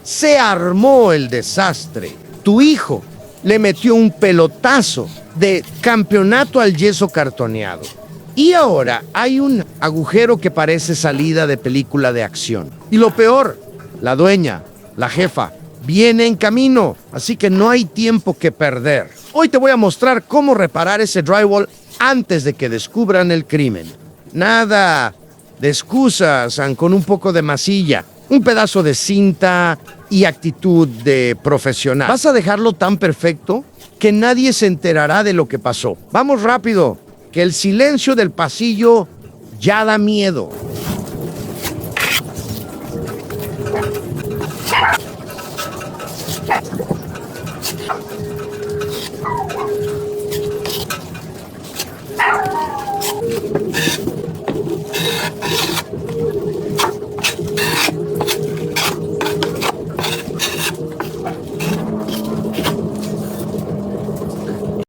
Se armó el desastre. Tu hijo le metió un pelotazo de campeonato al yeso cartoneado. Y ahora hay un agujero que parece salida de película de acción. Y lo peor, la dueña, la jefa, viene en camino, así que no hay tiempo que perder. Hoy te voy a mostrar cómo reparar ese drywall antes de que descubran el crimen. Nada de excusas, con un poco de masilla, un pedazo de cinta y actitud de profesional. ¿Vas a dejarlo tan perfecto que nadie se enterará de lo que pasó? Vamos rápido, que el silencio del pasillo ya da miedo.